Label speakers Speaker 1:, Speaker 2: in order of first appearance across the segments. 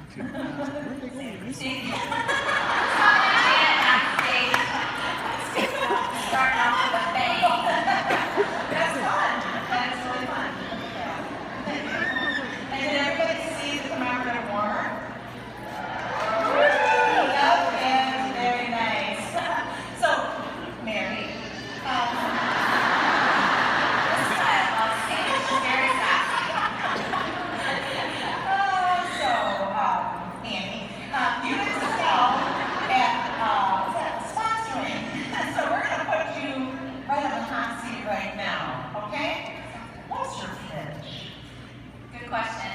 Speaker 1: Starting off with a bang. That's fun. That is really fun. And did everybody see the commemorative warmer? Yep, and very nice. So, Mary, this is why I love Sage. She's very sassy. Annie, you excel at sponsoring. So we're going to put you right on the hot seat right now, okay? What's your pitch?
Speaker 2: Good question.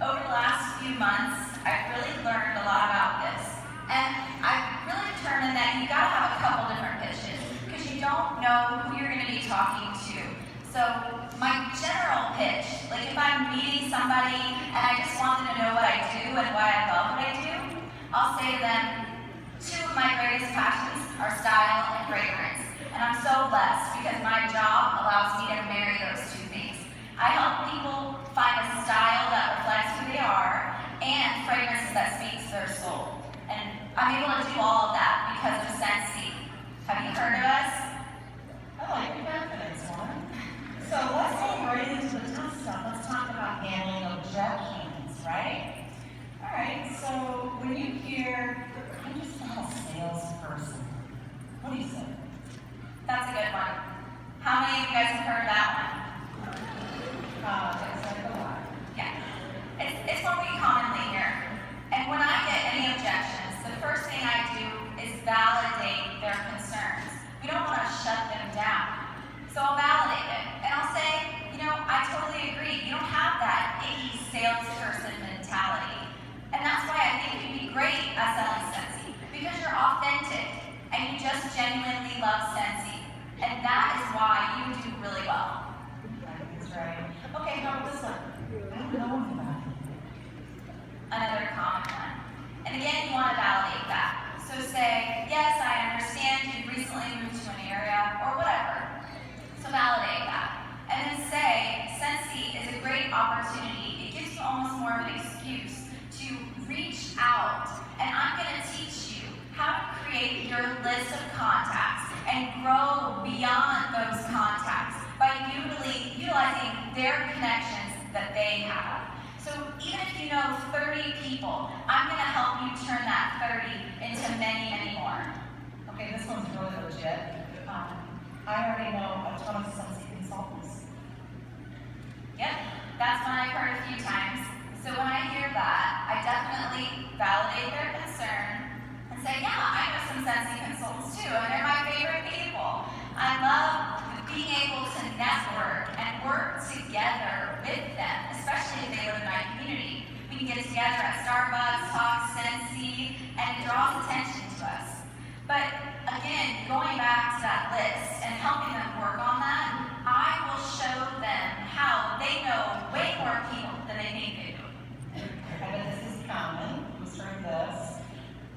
Speaker 2: Over the last few months, I've really learned a lot about this. And I've really determined that you gotta have a couple different pitches because you don't know who you're gonna be talking to. So my general pitch, like if I'm meeting somebody and I just want them to know what I do and why I love what I do, I'll say to them, two of my greatest passions are style and fragrance. And I'm so blessed because my job allows me to marry those two things. I help people find a style that reflects who they are and fragrances that speaks their soul. And I'm able to do all of that because of Scentsy. Have you heard of us?
Speaker 1: I like your confidence, one. So let's go right into the tough stuff. Let's talk about handling objections, right? All right, so when you hear, I'm just not a salesperson, what do you say?
Speaker 2: That's a good one. How many of you guys have heard that one?
Speaker 1: It's like a lot.
Speaker 2: Yeah. It's what we commonly hear. And when I get any objections, the first thing I do is validate their concerns. We don't want to shut them down. So I'll validate it. And I'll say, I totally agree. You don't have that icky salesperson mentality. And that's why I think you'd be great at selling Scentsy. Because you're authentic and you just genuinely love Scentsy. And that is why you do really well.
Speaker 1: That's right. Okay, how about this one? I don't know anything about it.
Speaker 2: Another common one. And again, you want to validate that. So say, yes, I understand you've recently moved to an area, or whatever. So validate that. And then say, Scentsy is a great opportunity. It gives you almost more of an excuse to reach out. And I'm going to teach you how to create your list of contacts and grow beyond those contacts by utilizing their connections that they have. So even if you know 30 people, I'm going to help you turn that 30 into many, many more.
Speaker 1: Okay, this one's really legit. I already know a ton of Scentsy consultants.
Speaker 2: Yep, that's one I've heard a few times. So when I hear that, I definitely validate their concern and say, yeah, I know some Scentsy consultants too, and they're my favorite people. I love being able to network and work together with them, especially if they live in my community. We can get together at Starbucks, talk Scentsy, and it draws attention to us. But again, going back to that list and helping them work on that, I will show them how they know way more people than they think they do.
Speaker 1: I bet this is common. Who's heard this?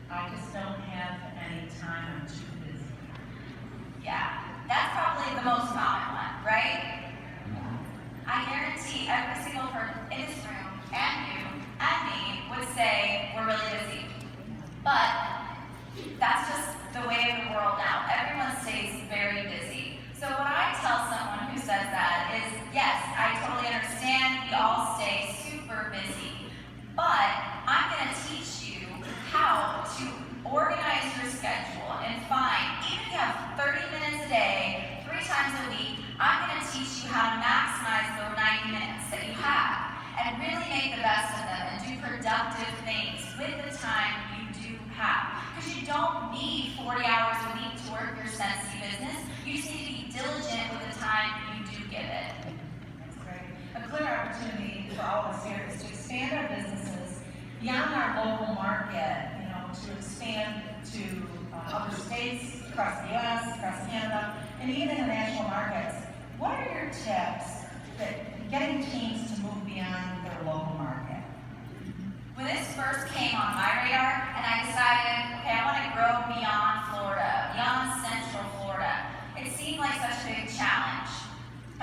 Speaker 1: I just don't have any time. I'm too busy.
Speaker 2: Yeah, that's probably the most common one, right? I guarantee every single person in this room, and you, and me, would say we're really busy. But that's just the way of the world now. Everyone stays very busy. So what I tell someone who says that is, yes, I totally understand we all stay super busy, but I'm going to teach you how to organize your schedule and find, even if you have 30 minutes a day, 3 times a week, I'm going to teach you how to maximize those 90 minutes that you have and really make the best of them and do productive things with the time you do have. Because you don't need 40 hours a week to work your Scentsy business. You just need to be diligent with the time you do give it.
Speaker 1: That's great. A clear opportunity for all of us here is to expand our businesses beyond our local market, to expand to other states, across the U.S., across Canada, and even international markets. What are your tips that getting teams to move beyond their local market?
Speaker 2: When this first came on my radar, and I decided, okay, I want to grow beyond Florida, beyond Central Florida, it seemed like such a big challenge.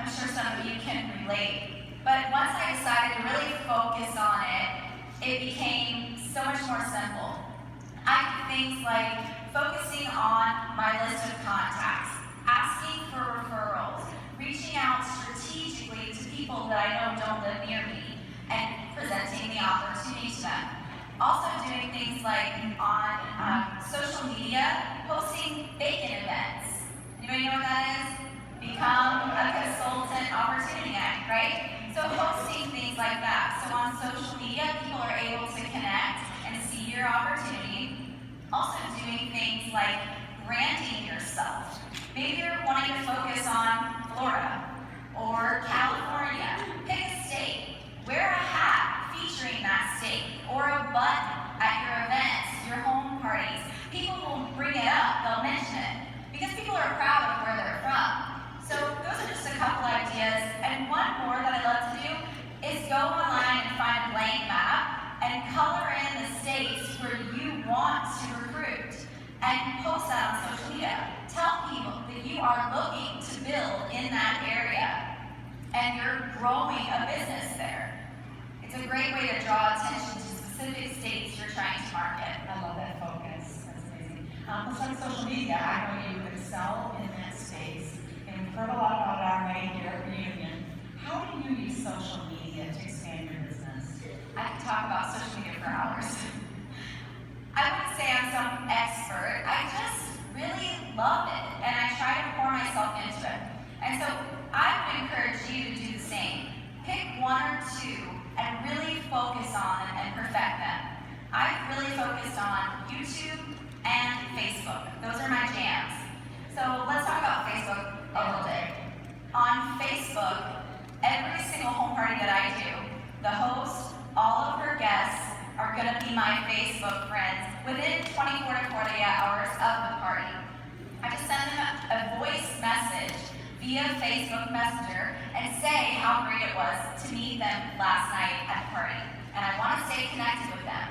Speaker 2: I'm sure some of you can relate. But once I decided to really focus on it, it became so much more simple. I do things like focusing on my list of contacts, asking for referrals, reaching out strategically to people that I know don't live near me, and presenting the opportunity to them. Also doing things like on social media, posting bacon events. Anybody know what that is? Become a consultant opportunity act, right? So hosting things like that. So on social media, people are able to connect and see your opportunity. Also doing things like branding yourself. Maybe you're wanting to focus on Florida or California. Pick a state. Wear a hat featuring that state or a button at your events, your home parties. People will bring it up, they'll mention it because people are proud of where they're from. So those are just a couple ideas. And one more that I love to do is go online and find a blank map and color in the states where you want to recruit and post that on social media. Tell people that you are looking to build in that area and you're growing a business there. It's a great way to draw attention to specific states you're trying to market.
Speaker 1: I love that focus. That's amazing. Let's talk social media. I know you excel in that space, and we've heard a lot about our right here at Reunion. How do you use social media to expand your business?
Speaker 2: I could talk about social media for hours. I wouldn't say I'm some expert. I just really love it, and I try to pour myself into it. And so I would encourage you to do the same. Pick one or two and really focus on them and perfect them. I've really focused on YouTube and Facebook. Those are my jams. So let's talk about Facebook a little bit. On Facebook, every single home party that I do, the host, all of her guests are going to be my Facebook friends within 24 to 48 hours of the party. I just send them a voice message via Facebook Messenger and say how great it was to meet them last night at the party. And I want to stay connected with them.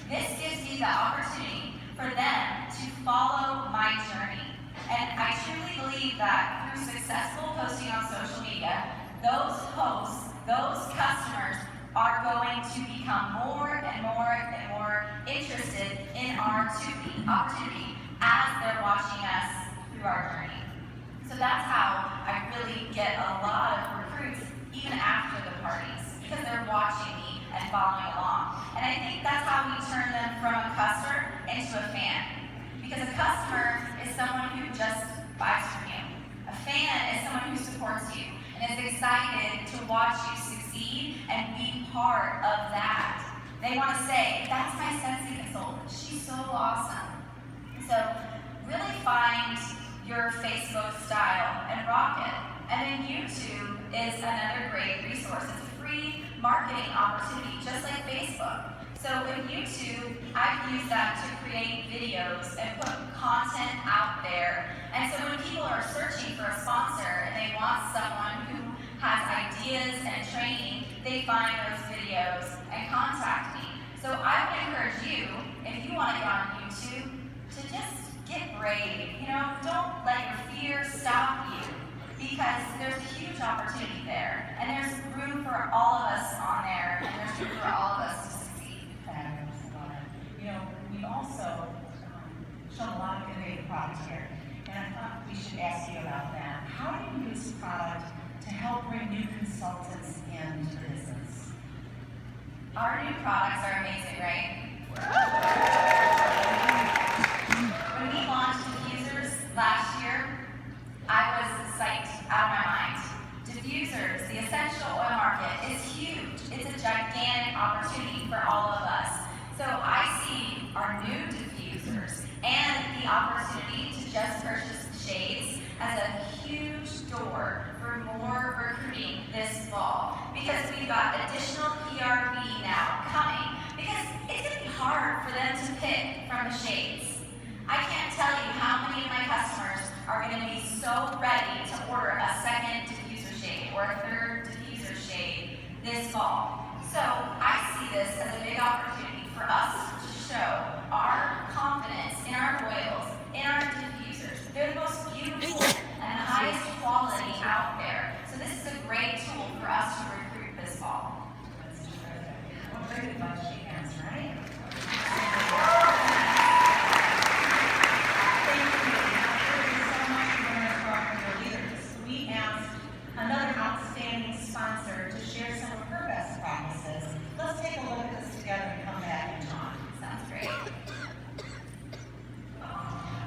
Speaker 2: This gives me the opportunity for them to follow my journey. And I truly believe that through successful posting on social media, those hosts, those customers are going to become more and more and more interested in our opportunity as they're watching us through our journey. So that's how I really get a lot of recruits even after the parties, because they're watching me and following along. And I think that's how we turn them from a customer into a fan. Because a customer is someone who just buys from you. A fan is someone who supports you and is excited to watch you succeed and be part of that. They want to say, that's my Scentsy consultant. She's so awesome. So really find your Facebook style and rock it. And then YouTube is another great resource. It's a free marketing opportunity, just like Facebook. So with YouTube, I've used that to create videos and put content out there. And so when people are searching for a sponsor and they want someone who has ideas and training, they find those videos and contact me. So I would encourage you, if you want to get on YouTube, to just get brave. Don't let your fear stop you, because there's a huge opportunity there. And there's room for all of us on there, and there's room for all of us to succeed.
Speaker 1: Fabulous. Love it. We've also shown a lot of innovative products here, and I thought we should ask you about that. How do you use product to help bring new consultants into the business?
Speaker 2: Our new products are amazing, right? When we launched diffusers last year, I was psyched out of my mind. Diffusers, the essential oil market, is huge. It's a gigantic opportunity for all of us. So I see our new diffusers and the opportunity to just purchase shades as a huge door for more recruiting this fall, because we've got additional PRV now coming, because it's going to be hard for them to pick from the shades. I can't tell you how many of my customers are going to be so ready to order a second diffuser shade or a third diffuser shade this fall. So I see this as a big opportunity for us to show our confidence in our oils, in our diffusers. They're the most beautiful and the highest quality out there. So this is a great tool for us to recruit this fall.
Speaker 1: That's terrific. What great advice you have.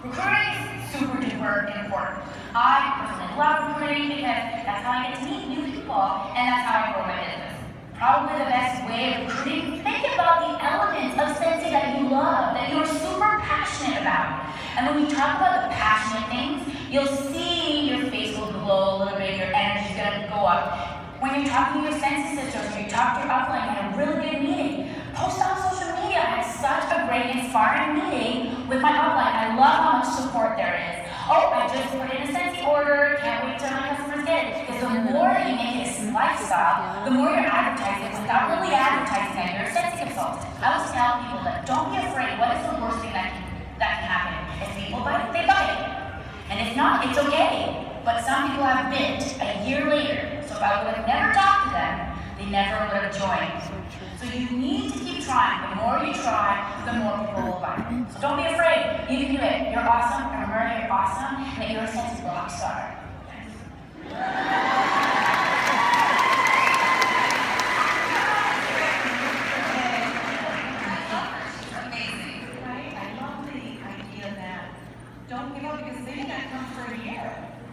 Speaker 3: Recruiting is super duper important. I personally love recruiting because that's how I get to meet new people and that's how I grow my business. Probably the best way of recruiting, think about the elements of Scentsy that you love, that you're super passionate about. And when you talk about the passionate things, you'll see your face will glow a little bit, your energy's gonna go up. When you're talking to your Scentsy sisters, when you talk to your upline, you had a really good meeting, post on social media. I had such a great, inspiring meeting with my upline. I love how much support there is. Oh, I just put in a Scentsy order, can't wait till my customers get it. Because the more that you make it a lifestyle, the more you're advertising without really advertising that you're a Scentsy consultant. I always tell people that don't be afraid. What is the worst thing that can happen? If people buy it, they buy it. And if not, it's okay. But some people have bit a year later. So if I would have never talked to them, they never would have joined. So you need to keep trying. The more you try, the more people will buy it. So don't be afraid. You can do it. You're awesome. Remember, you're awesome. And that you're a Scentsy rock star.
Speaker 1: Don't give up because they did not come for a year.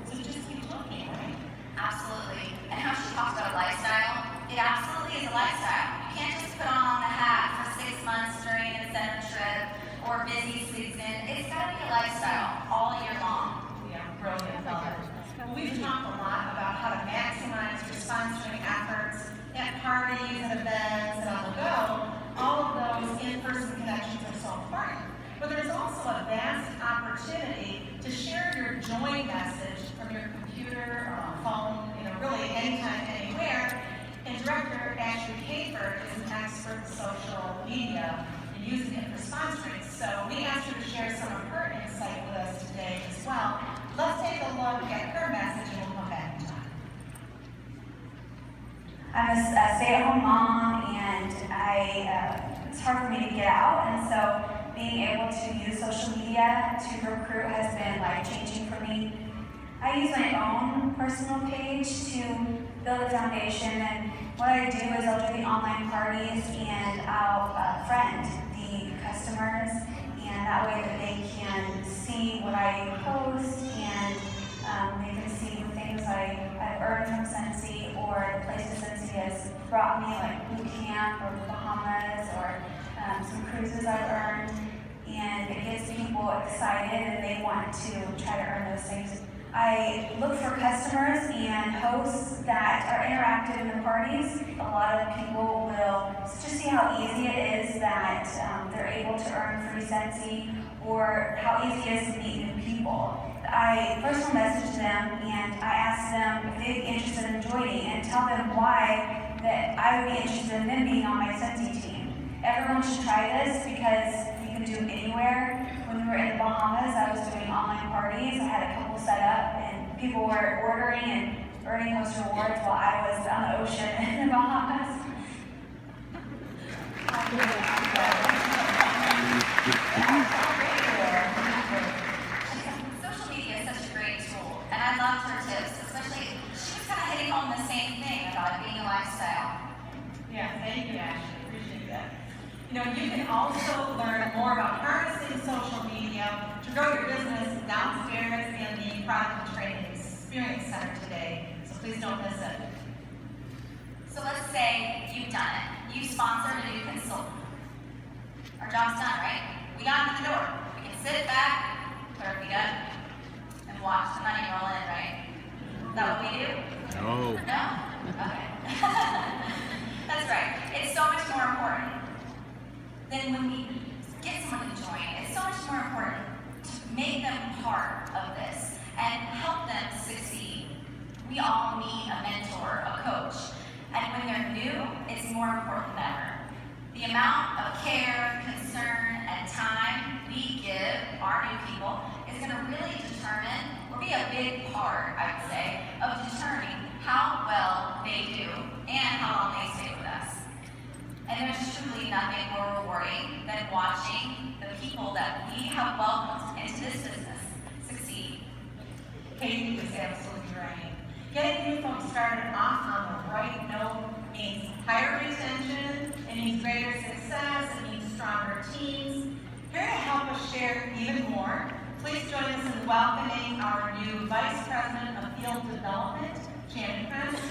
Speaker 1: So just keep looking, right?
Speaker 2: Absolutely. And how she talks about a lifestyle, it absolutely is a lifestyle. You can't just put on the hat for 6 months during an incentive trip or busy season. It's got to be a lifestyle all year long.
Speaker 1: Yeah, brilliant. Well, we've talked a lot about how to maximize your sponsoring efforts at parties and events and on the go. All of those in-person connections are so important. But there's also a vast opportunity to share your join message from your computer or on phone, really anytime, anywhere. And Director Ashley Kafer is an expert in social media and using it for sponsoring. So we asked her to share some of her insight with us today as well. Let's take a look at her message and we'll come back and talk.
Speaker 4: I'm a stay-at-home mom, and it's hard for me to get out, and so being able to use social media to recruit has been life-changing for me. I use my own personal page to build a foundation, and what I do is I'll do the online parties and I'll friend the customers, and that way that they can see what I post and they can see the things I've earned from Scentsy or the places Scentsy has brought me, like boot camp or Bahamas or some cruises I've earned. And it gets people excited and they want to try to earn those things. I look for customers and hosts that are interactive in the parties. A lot of people will just see how easy it is that they're able to earn free Scentsy, or how easy it is to meet new people. I personal message them and I ask them if they'd be interested in joining and tell them why that I would be interested in them being on my Scentsy team. Everyone should try this because do anywhere. When we were in the Bahamas, I was doing online parties. I had a couple set up and people were ordering and earning those rewards while I was on the ocean in the Bahamas.
Speaker 2: Social media is such a great tool, and I loved her tips, especially she was kind of hitting on the same thing about it being a lifestyle.
Speaker 1: Yeah, thank you, Ashley. Appreciate that. You can also learn more about harnessing social media to grow your business downstairs in the Product and Training Experience Center today. So please don't miss it.
Speaker 2: So let's say you've done it. You sponsored a new consultant. Our job's done, right? We got into the door. We can sit back, put our feet up, and watch the money roll in, right? Is that what we do?
Speaker 5: No.
Speaker 2: No? Okay. That's right. It's so much more important. Then when we get someone to join, it's so much more important to make them part of this and help them succeed. We all need a mentor, a coach. And when they're new, it's more important than ever. The amount of care, concern, and time we give our new people is going to really determine, or be a big part, I would say, of determining how well they do and how long they stay with us. And there's truly nothing more rewarding than watching the people that we have welcomed into this business succeed.
Speaker 1: Katie is absolutely right. Getting new folks started off on the right note means higher retention, it means greater success, it means stronger teams. Here to help us share even more, please welcoming our new Vice President of Field Development, Shannon Cranston.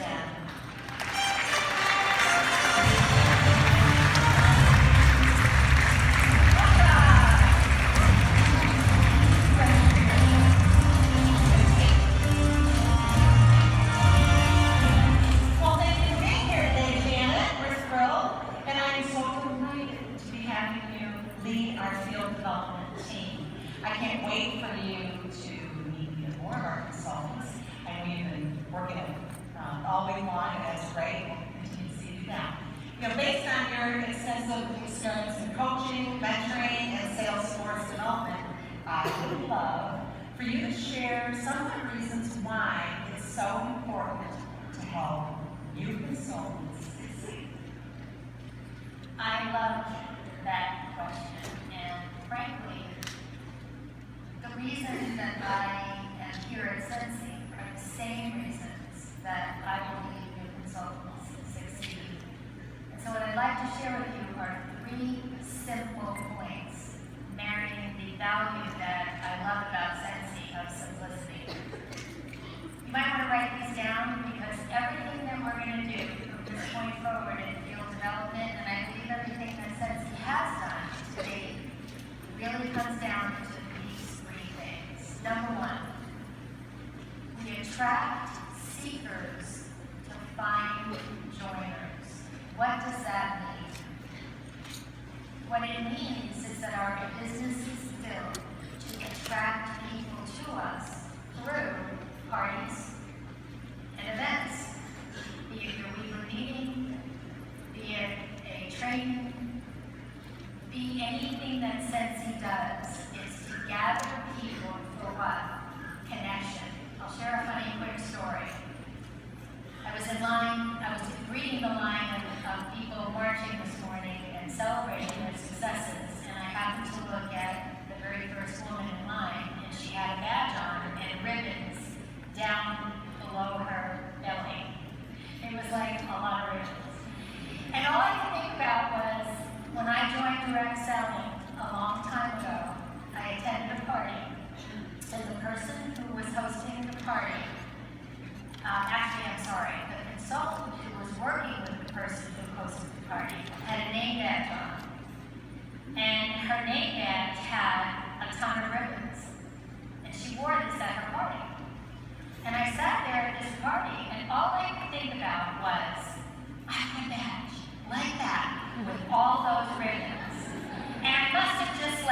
Speaker 1: Well, thank you for being here today, Janet. We're thrilled, and I'm so delighted to be having you lead our field development team. I can't wait for you to meet even more of our consultants. I know you've been working it all week long, and that's great. We'll continue to see you now. You know, based on your extensive experience in coaching, mentoring, and sales force development, I would love for you to share some of the reasons why it's so important to help you consultants succeed.
Speaker 3: I love that question, and frankly, the reason that I am here at Scentsy are the same reasons that I believe new consultants succeed. And so what I'd like to share with you are 3 simple points, marrying the value that I love about Scentsy of simplicity. You might want to write these down because everything that we're going to do from this point forward in field development, and I believe everything that Scentsy has done to date, really comes down to these 3 things. Number 1, we attract seekers to find joiners. What does that mean? What it means is that our business is built to attract people to us through parties and events, be it your weekly meeting, be it a training, be anything that Scentsy does is to gather people for what? Connection. I'll share a funny quick story. I was reading the line of people marching this morning and celebrating their successes, and I happened to look at the very first woman in line, and she had a badge on and ribbons down below her belly. It was like a lot of ribbons. And all I could think about was, when I joined direct selling a long time ago, I attended a party, and the person who was hosting the party, the consultant who was working with the person who hosted the party had a name badge on. And her name badge had a ton of ribbons. And she wore this at her party. And I sat there at this party, and all I could think about was, I want a badge like that, with all those ribbons. And I must have just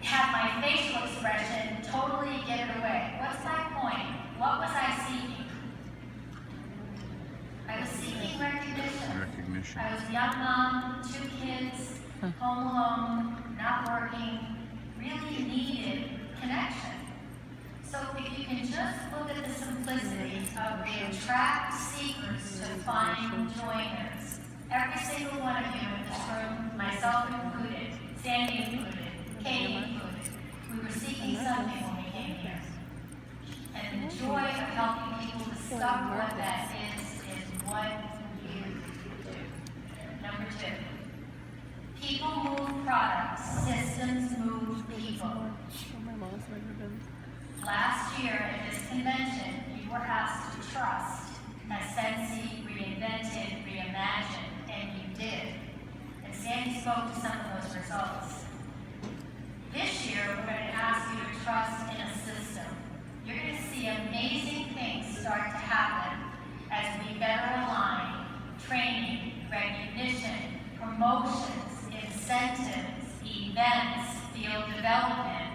Speaker 3: had my facial expression totally give it away. What's my point? What was I seeking? I was seeking recognition. I was a young mom, 2 kids, home alone, not working, really needed connection. So if you can just look at the simplicity of we attract seekers to find joiners. Every single one of you in this room, myself included, Sandy included, Katie included, we were seeking something when we came here. And the joy of helping people discover what that is what you do. Number 2, people move products, systems move people. Last year at this convention, you were asked to trust as Scentsy reinvented, reimagined, and you did. And Sandy spoke to some of those results. This year, we're going to ask you to trust in a system. You're going to see amazing things start to happen as we better align training, recognition, promotions, incentives, events, field development.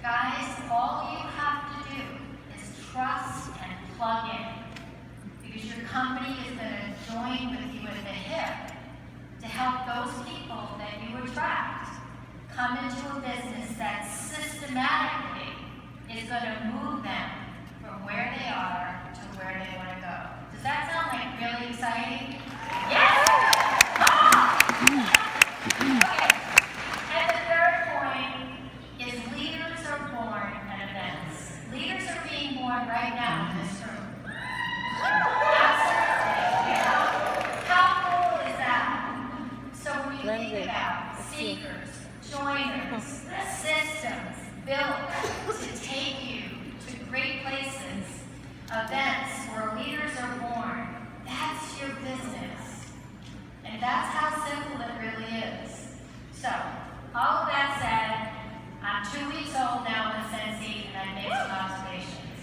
Speaker 3: Guys, all you have to do is trust and plug in, because your company is going to join with you at the hip to help those people that you attract come into a business that systematically is going to move them from where they are to where they want to go. Does that sound like really exciting? Yes! Okay. And the 3rd point is leaders are born at events. Leaders are being born right now in this room. Absolutely. How cool is that? So when you think about seekers, joiners, systems, built to take you to great places, events where leaders are born. That's your business. And that's how simple it really is. So, all of that said, I'm 2 weeks old now with Scentsy, and I made some observations.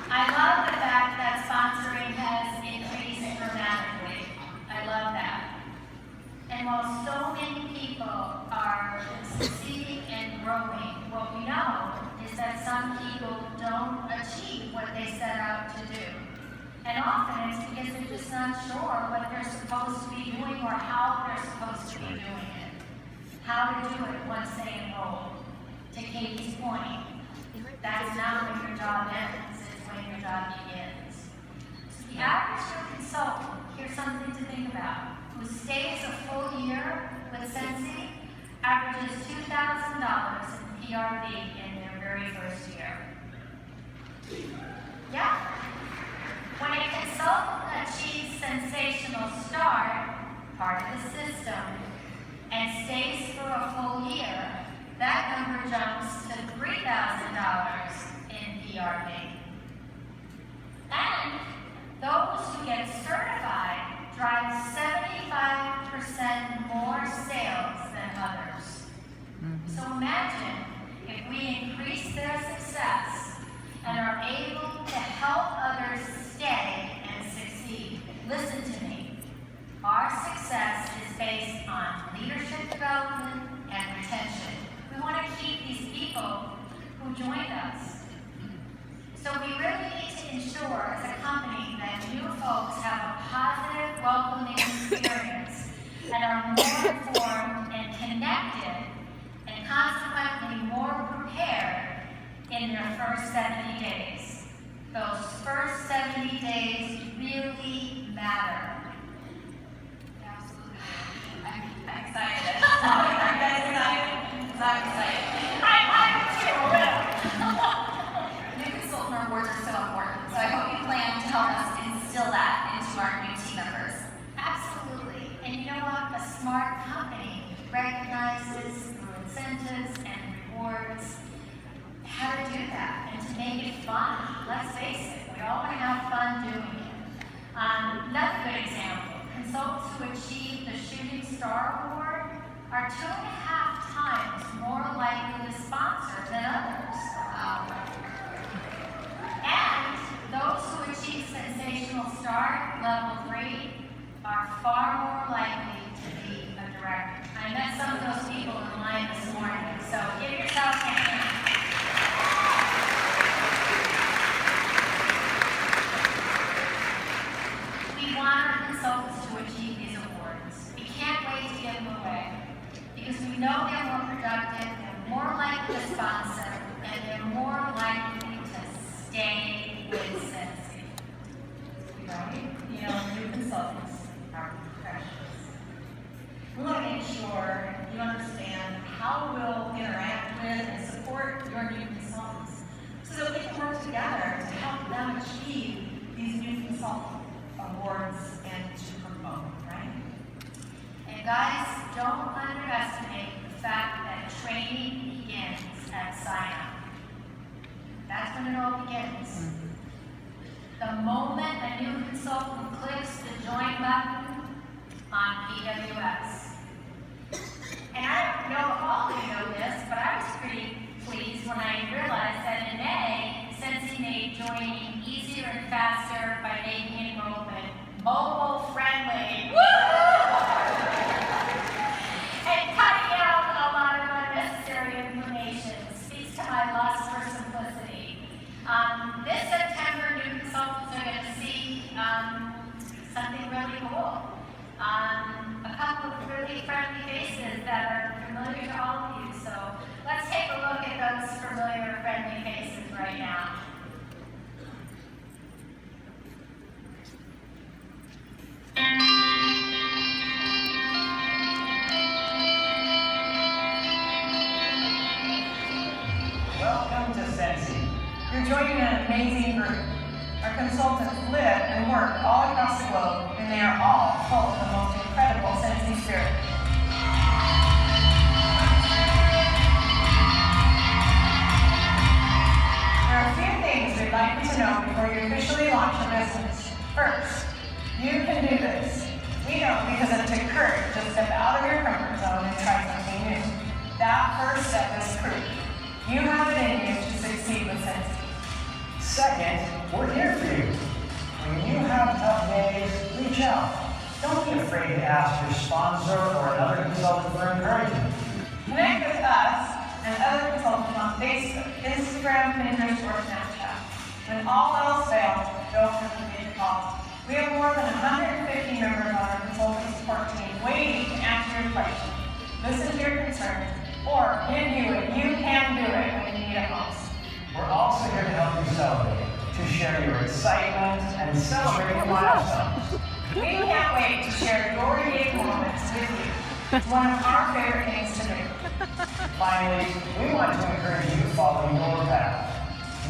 Speaker 3: I love the fact that sponsoring has increased dramatically. I love that. And while so many people are succeeding and growing, what we know is that some people don't achieve what they set out to do. And often it's because they're just not sure what they're supposed to be doing or how they're supposed to be doing it. How to do it once they enroll. To Katie's point, that's not when your job ends, it's when your job begins. So the average new consultant, here's something to think about, who stays a full year with Scentsy averages $2,000 in PRV in their very first year. Yeah. When a consultant achieves sensational start, part of the system, and stays for a full year, that number jumps to $3,000 in PRV. And those who get certified drive 75% more sales than others. So imagine if we increase their success and are able to help others stay and succeed. Listen to me. Our success is based on leadership development and retention. We want to keep these people who joined us. So we really need to ensure as a company that new folks have a positive, welcoming experience and are more informed and connected and consequently more prepared in their first 70 days. Those first 70 days really matter.
Speaker 2: Absolutely. I'm excited. Are you guys excited? I'm excited. I'm too. New consultant awards are so important, so I hope you plan to help us instill that into our new team members.
Speaker 3: Absolutely. And you know what? A smart company recognizes through incentives and rewards how to do that and to make it fun. Let's face it, we all want to have fun doing it. Another good example, consultants who achieve the Shooting Star Award are 2.5 times more likely to sponsor than others. And those who achieve Sensational Star, level 3, are far more likely to be a director. I met some of those people in line this morning, so give yourself a hand. We want our consultants to achieve these awards. We can't wait to give them away because we know they're more productive, they're more likely to sponsor, and they're more likely to stay with Scentsy.
Speaker 1: Right? You know, new consultants are precious. We want to make sure you understand how we'll interact with and support your new consultants so that we can work together to help them achieve these new consultant awards and to promote, right?
Speaker 3: And guys, don't underestimate the fact that training begins at sign-up. That's when it all begins. The moment a new consultant clicks the join button on PWS. And I don't know if all of you know this, but I was pretty pleased when I realized that in May, Scentsy made joining easier and faster by making enrollment mobile friendly. And cutting out a lot of unnecessary information speaks to my lust for simplicity. This September, new consultants are going to see something really cool. A couple of really friendly faces that are familiar to all of you. So let's take a look at those familiar, friendly faces right now.
Speaker 1: Welcome to Scentsy. You're joining an amazing group. Our consultants live and work all across the globe, and they are all full of the most incredible Scentsy spirit.
Speaker 5: You have it in you to succeed with Scentsy.
Speaker 6: Second, we're here for you. When you have tough days, reach out. Don't be afraid to ask your sponsor or another consultant for encouragement.
Speaker 5: Connect with us and other consultants on Facebook, Instagram, Pinterest, or Snapchat. When all else fails, don't hesitate to call. We have more than 150 members on our consultant support team waiting to answer your questions, listen to your concerns, or give you a you can do it when you need it most.
Speaker 6: We're also here to help you celebrate, to share your excitement and celebrate your milestones.
Speaker 5: We can't wait to share your unique moments with you. It's one of our favorite things to do.
Speaker 6: Finally, we want to encourage you to follow your path.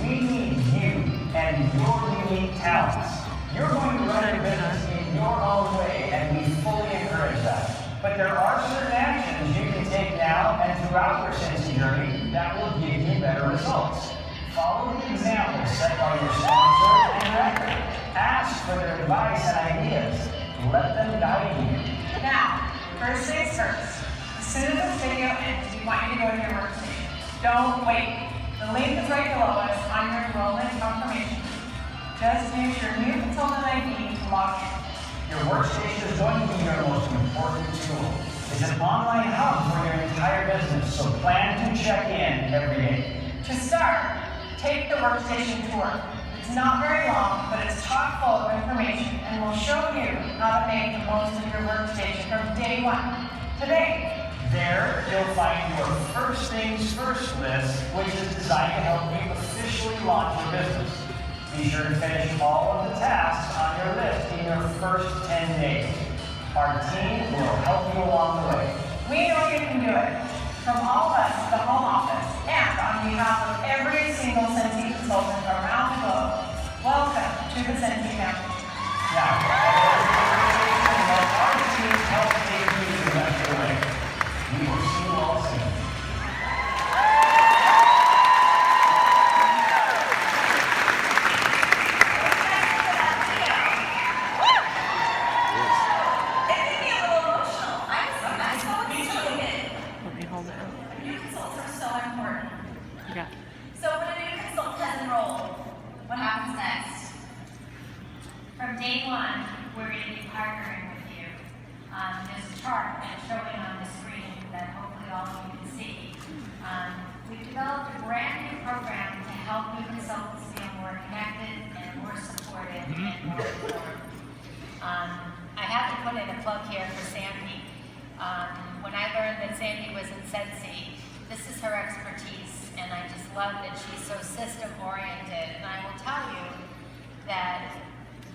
Speaker 6: We need you and your unique talents. You're going to run your business in your own way, and we fully encourage that. But there are certain actions you can take now and throughout your Scentsy journey that will give you better results. Follow the examples set by your sponsor and director. Ask for their advice and ideas. Let them guide you.
Speaker 5: Now, first things first. As soon as this video ends, we want you to go to your workstation. Don't wait. The link is right below us on your enrollment confirmation. Just use your new consultant ID to log in.
Speaker 6: Your workstation is going to be your most important tool. It's an online hub for your entire business, so plan to check in every day.
Speaker 5: To start, take the workstation tour. It's not very long, but it's chock full of information and will show you how to make the most of your workstation from day one. Today,
Speaker 6: There, you'll find your First Things First list, which is designed to help you officially launch your business. Be sure to finish all of the tasks on your list in your first 10 days. Our team will help you along the way.
Speaker 5: we know you can do it. From all of us at the home office and on behalf of every single Scentsy consultant around the globe, welcome to the Scentsy family.
Speaker 6: Now, let our team help take you the rest of the way. We will see you all soon.
Speaker 2: New consults are so important.
Speaker 7: Yeah.
Speaker 2: So when a new consultant has enrolled, what happens next? From day one, we're going to be partnering with you. There's a chart that's showing on the screen that hopefully all of you can see. We've developed a brand new program to help new consultants feel more connected and more supported and more informed. I have to put in a plug here for Sandy. When I learned that Sandy was in Scentsy, this is her expertise, and I just love that she's so system-oriented. And I will tell you that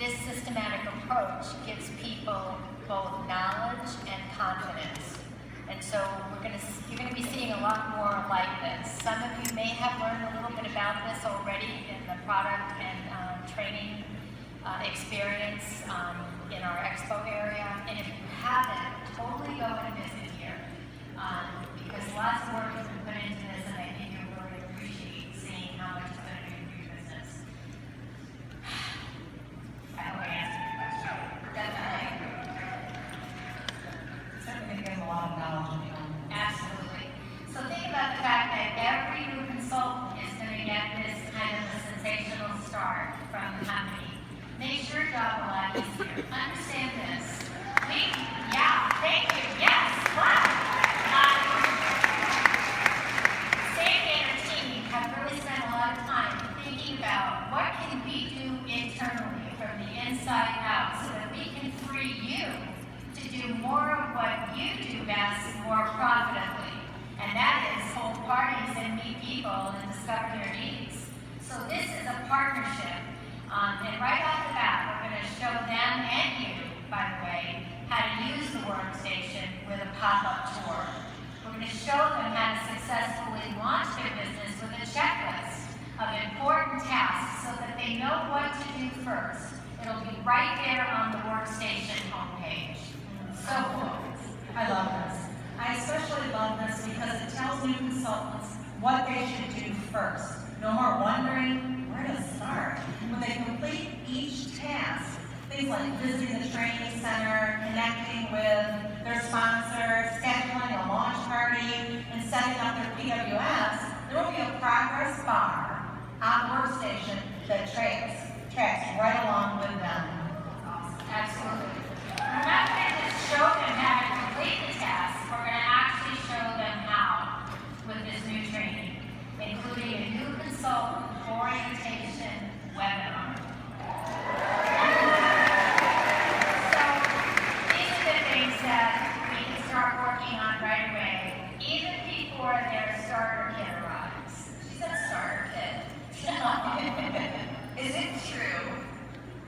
Speaker 2: this systematic approach gives people both knowledge and confidence. And so you're going to be seeing a lot more like this. Some of you may have learned a little bit about this already in the product and training experience in our expo area. And if you haven't, totally go and visit here. Because lots of work has been put into this, and I think you'll really appreciate seeing how much it's going to do for your business. I hope I answered your question. Definitely.
Speaker 1: Certainly gonna give them a lot of knowledge.
Speaker 2: Absolutely. So think about the fact that every new consultant is going to get this kind of a sensational start from the company. Makes your job a lot easier. Understand this. Thank you. Yes. Wow. Sandy and her team have really spent a lot of time thinking about what can we do internally from the inside out so that we can free you to do more of what you do best more profitably. And that is hold parties and meet people and discover their needs. So this is a partnership. And right off the bat, we're going to show them and you, by the way, how to use the workstation with a pop-up tour. We're going to show them how to successfully launch their business with a checklist of important tasks so that they know what to do first. It'll be right there on the workstation homepage. So cool.
Speaker 1: I love this. I especially love this because it tells new consultants what they should do first. No more wondering where to start. When they complete each task, things like visiting the training center, connecting with their sponsor, scheduling a launch party, and setting up their PWS, there will be a bar on the workstation that tracks right along with them.
Speaker 3: Absolutely. We're not going to just show them how to complete the task, we're going to actually show them how with this new training, including a new consultant orientation webinar. So these are the things that we can start working on right away, even before their starter kit arrives.
Speaker 2: She said starter kit. Is it true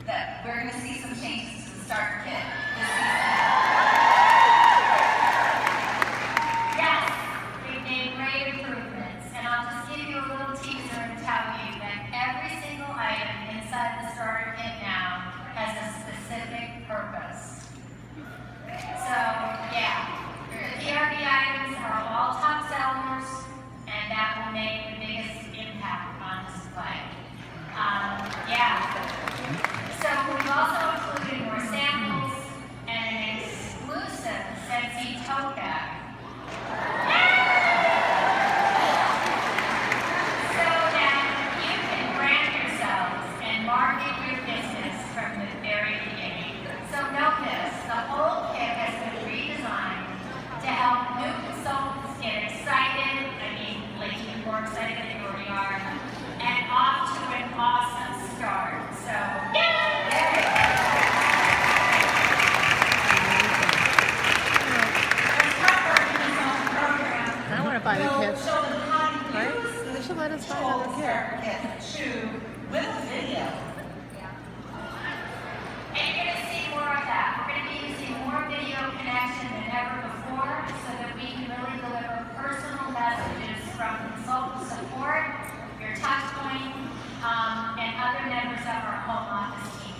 Speaker 2: that we're going to see some changes to the starter kit this season?
Speaker 3: Yes, we've made great improvements, and I'll just give you a little teaser and tell you that every single item inside the starter kit now has a specific purpose. So, yeah, the PRB items are all top sellers, and that will make the biggest impact on display. So we've also included more samples and an exclusive Scentsy tote bag. So that you can brand yourselves and market your business from the very beginning. So note this, the whole kit has been redesigned to help new consultants get excited, like even more excited than they already are, and off to an awesome start. So,
Speaker 7: I want to buy the kit.
Speaker 1: Show them how to
Speaker 7: Right?
Speaker 1: use
Speaker 7: They
Speaker 1: the
Speaker 7: should let us buy another
Speaker 1: tools
Speaker 7: kit.
Speaker 1: starter kit with a video.
Speaker 3: and you're going to see more of that. We're going to be using more video connection than ever before so that we can really deliver personal messages from consultant support, your touch point, and other members of our home office team.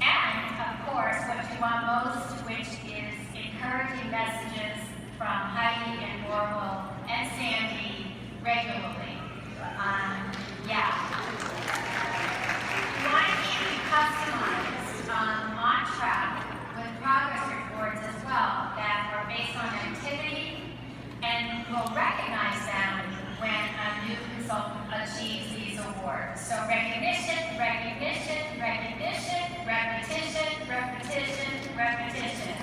Speaker 3: And, of course, what you want most, which is encouraging messages from Heidi and Orwell and Sandy regularly. We want to keep you customized, on track with progress reports as well that are based on activity and will recognize them when a new consultant achieves these awards. So recognition, recognition, recognition, repetition, repetition, repetition.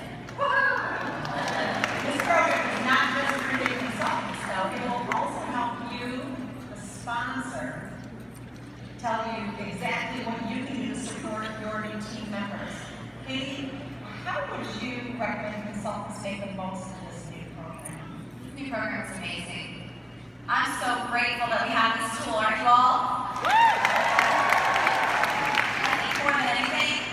Speaker 1: This program is not just for new consultants, though. It will also help you, the sponsor, tell you exactly what you can do to support your new team members. Katie, how would you recommend consultants make the most of this new program?
Speaker 2: This new program is amazing. I'm so grateful that we have this tool, aren't you all? I think more than anything,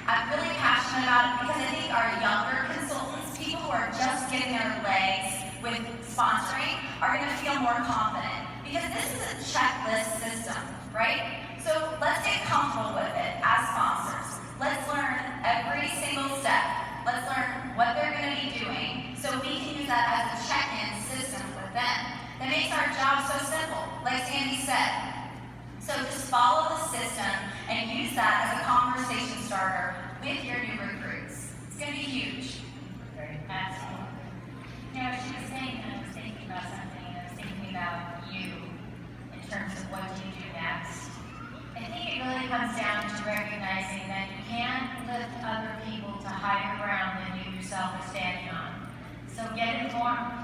Speaker 2: I'm really passionate about it because I think our younger consultants, people who are just getting their legs with sponsoring, are going to feel more confident. Because this is a checklist system, right? So let's get comfortable with it as sponsors. Let's learn every single step. Let's learn what they're going to be doing so we can use that as a check-in system with them. That makes our job so simple, like Sandy said. So just follow the system and use that as a conversation starter with your new recruits. It's going to be huge.
Speaker 3: Absolutely. You know, she was saying, and I was thinking about something, and I was thinking about you in terms of what do you do next. I think it really comes down to recognizing that you can't lift other people to higher ground than you yourself are standing on. So get informed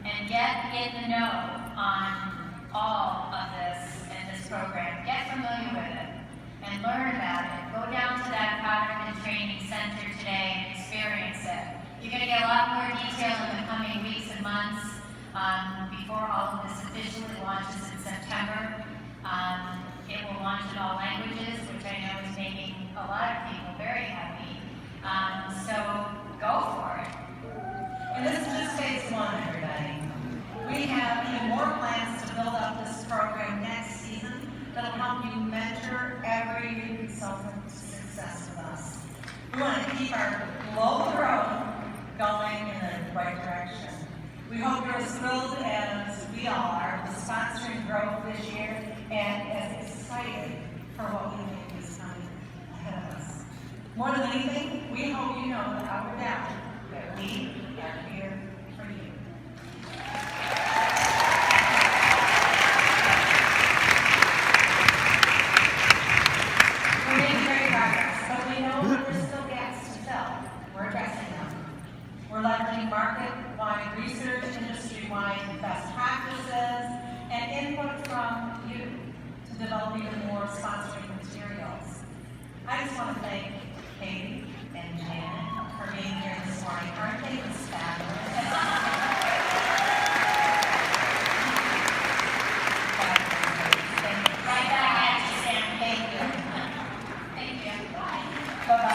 Speaker 3: and get in the know on all of this in this program. Get familiar with it and learn about it. Go down to that product and training center today and experience it. You're going to get a lot more detail in the coming weeks and months before all of this officially launches in September. It will launch in all languages, which I know is making a lot of people very happy. So go for it.
Speaker 1: And this is just phase one, everybody. We have even more plans to build up this program next season that'll help you mentor every new consultant to success with us. We want to keep our global growth going in the right direction. We hope you're as thrilled as we all are with sponsoring growth this year and as excited for what we think is coming ahead of us. More than anything, we hope you know without a doubt that we are here for you. market-wide research, industry-wide best practices, and input from you to develop even more sponsoring materials. I just want to thank Katie and Janet for being here this morning. Aren't they just fabulous?
Speaker 2: Right back at you, Sam.
Speaker 1: Thank you.
Speaker 2: Thank you. Bye.
Speaker 1: Bye-bye.